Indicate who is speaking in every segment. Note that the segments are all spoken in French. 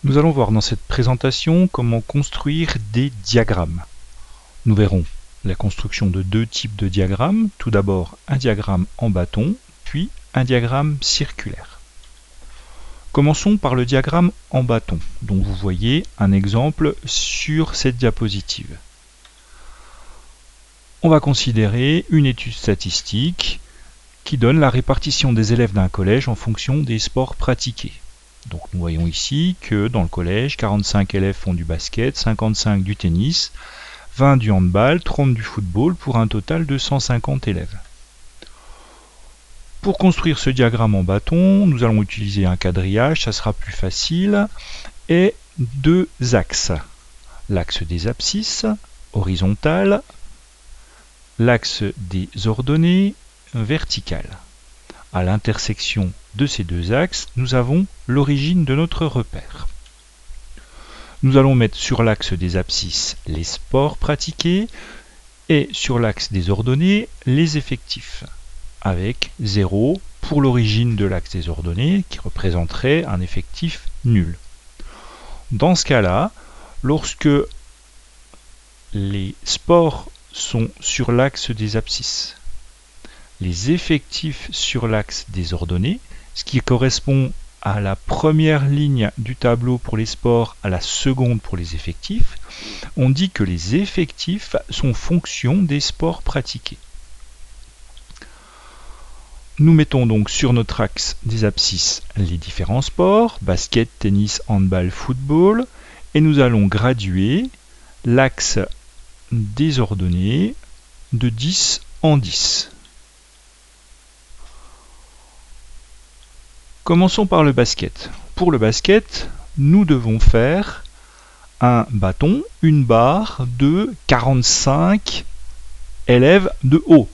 Speaker 1: Nous allons voir dans cette présentation comment construire des diagrammes. Nous verrons la construction de deux types de diagrammes. Tout d'abord un diagramme en bâton, puis un diagramme circulaire. Commençons par le diagramme en bâton, dont vous voyez un exemple sur cette diapositive. On va considérer une étude statistique qui donne la répartition des élèves d'un collège en fonction des sports pratiqués. Donc nous voyons ici que dans le collège, 45 élèves font du basket, 55 du tennis, 20 du handball, 30 du football, pour un total de 150 élèves. Pour construire ce diagramme en bâton, nous allons utiliser un quadrillage, ça sera plus facile, et deux axes. L'axe des abscisses, horizontal, l'axe des ordonnées, vertical. À l'intersection de ces deux axes, nous avons l'origine de notre repère. Nous allons mettre sur l'axe des abscisses les sports pratiqués et sur l'axe des ordonnées les effectifs, avec 0 pour l'origine de l'axe des ordonnées qui représenterait un effectif nul. Dans ce cas-là, lorsque les sports sont sur l'axe des abscisses, les effectifs sur l'axe des ordonnées, ce qui correspond à la première ligne du tableau pour les sports, à la seconde pour les effectifs, on dit que les effectifs sont fonction des sports pratiqués. Nous mettons donc sur notre axe des abscisses les différents sports, basket, tennis, handball, football, et nous allons graduer l'axe des ordonnées de 10 en 10. Commençons par le basket. Pour le basket, nous devons faire un bâton, une barre de 45 élèves de haut.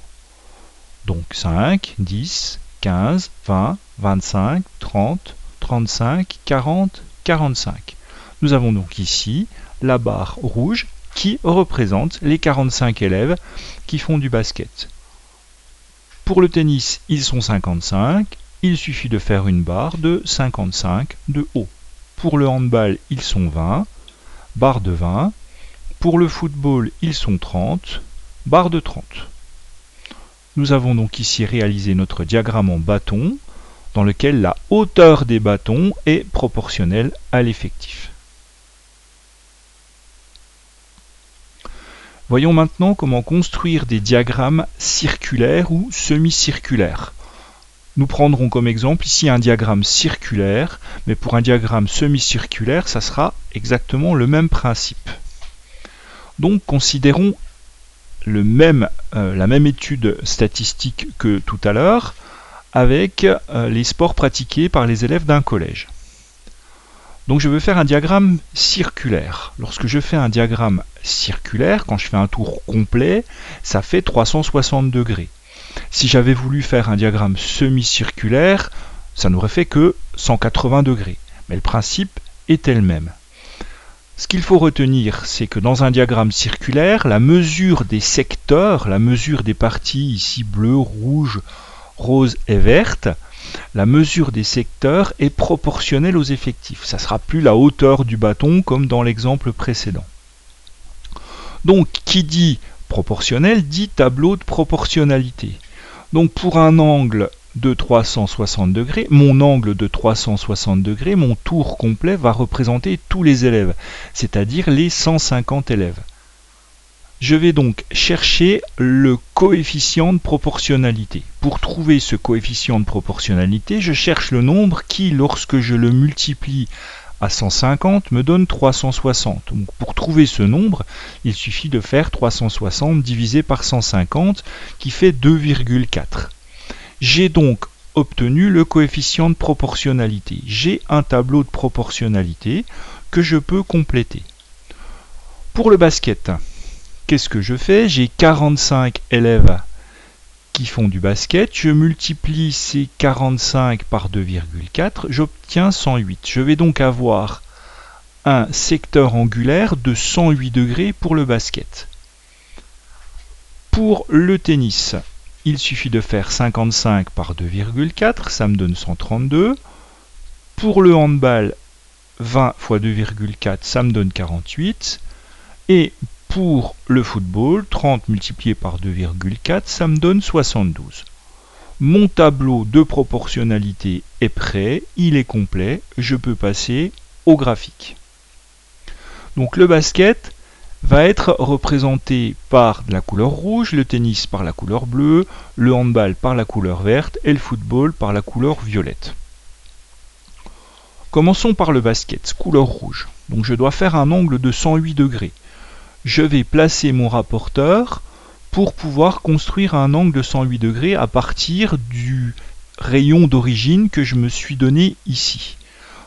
Speaker 1: Donc 5, 10, 15, 20, 25, 30, 35, 40, 45. Nous avons donc ici la barre rouge qui représente les 45 élèves qui font du basket. Pour le tennis, ils sont 55. Il suffit de faire une barre de 55 de haut. Pour le handball, ils sont 20, barre de 20. Pour le football, ils sont 30, barre de 30. Nous avons donc ici réalisé notre diagramme en bâton, dans lequel la hauteur des bâtons est proportionnelle à l'effectif. Voyons maintenant comment construire des diagrammes circulaires ou semi-circulaires. Nous prendrons comme exemple ici un diagramme circulaire, mais pour un diagramme semi-circulaire, ça sera exactement le même principe. Donc considérons la même étude statistique que tout à l'heure, avec les sports pratiqués par les élèves d'un collège. Donc je veux faire un diagramme circulaire. Lorsque je fais un diagramme circulaire, quand je fais un tour complet, ça fait 360 degrés. Si j'avais voulu faire un diagramme semi-circulaire, ça n'aurait fait que 180 degrés. Mais le principe est le même. Ce qu'il faut retenir, c'est que dans un diagramme circulaire, la mesure des secteurs, la mesure des parties ici bleues, rouges, roses et vertes, la mesure des secteurs est proportionnelle aux effectifs. Ça ne sera plus la hauteur du bâton comme dans l'exemple précédent. Donc, qui dit proportionnel dit tableau de proportionnalité. Donc pour un angle de 360 degrés, mon angle de 360 degrés, mon tour complet va représenter tous les élèves, c'est-à-dire les 150 élèves. Je vais donc chercher le coefficient de proportionnalité. Pour trouver ce coefficient de proportionnalité, je cherche le nombre qui, lorsque je le multiplie à 150, me donne 360. Donc pour trouver ce nombre, il suffit de faire 360 divisé par 150, qui fait 2,4. J'ai donc obtenu le coefficient de proportionnalité. J'ai un tableau de proportionnalité que je peux compléter. Pour le basket, qu'est-ce que je fais? J'ai 45 élèves qui font du basket, je multiplie ces 45 par 2,4, j'obtiens 108. Je vais donc avoir un secteur angulaire de 108 degrés pour le basket. Pour le tennis, il suffit de faire 55 par 2,4, ça me donne 132. Pour le handball, 20 fois 2,4, ça me donne 48. Et pour le football, 30 multiplié par 2,4, ça me donne 72. Mon tableau de proportionnalité est prêt, il est complet, je peux passer au graphique. Donc le basket va être représenté par la couleur rouge, le tennis par la couleur bleue, le handball par la couleur verte et le football par la couleur violette. Commençons par le basket, couleur rouge. Donc je dois faire un angle de 108 degrés. Je vais placer mon rapporteur pour pouvoir construire un angle de 108 degrés à partir du rayon d'origine que je me suis donné ici.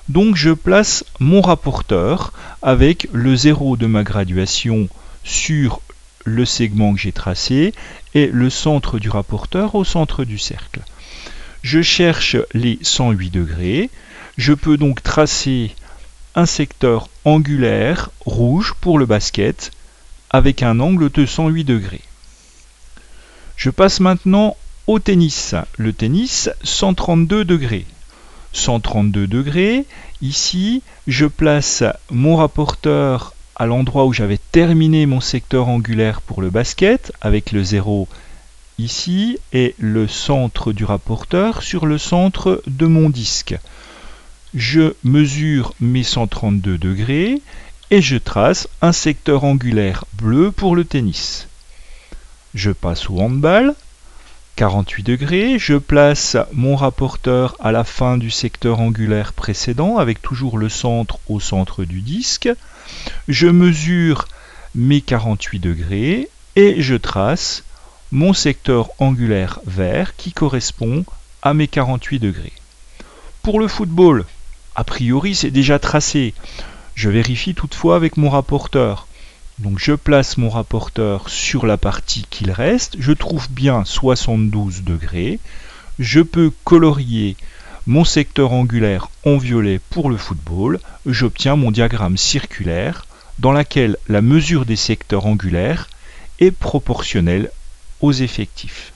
Speaker 1: Donc je place mon rapporteur avec le 0 de ma graduation sur le segment que j'ai tracé et le centre du rapporteur au centre du cercle. Je cherche les 108 degrés. Je peux donc tracer un secteur angulaire rouge pour le basket avec un angle de 108 degrés. Je passe maintenant au tennis. Le tennis, 132 degrés. 132 degrés. Ici, je place mon rapporteur à l'endroit où j'avais terminé mon secteur angulaire pour le basket, avec le 0 ici, et le centre du rapporteur sur le centre de mon disque. Je mesure mes 132 degrés et je trace un secteur angulaire bleu pour le tennis. Je passe au handball, 48 degrés, je place mon rapporteur à la fin du secteur angulaire précédent avec toujours le centre au centre du disque. Je mesure mes 48 degrés et je trace mon secteur angulaire vert qui correspond à mes 48 degrés. Pour le football, a priori c'est déjà tracé. Je vérifie toutefois avec mon rapporteur. Donc je place mon rapporteur sur la partie qu'il reste, je trouve bien 72 degrés, je peux colorier mon secteur angulaire en violet pour le football, j'obtiens mon diagramme circulaire dans lequel la mesure des secteurs angulaires est proportionnelle aux effectifs.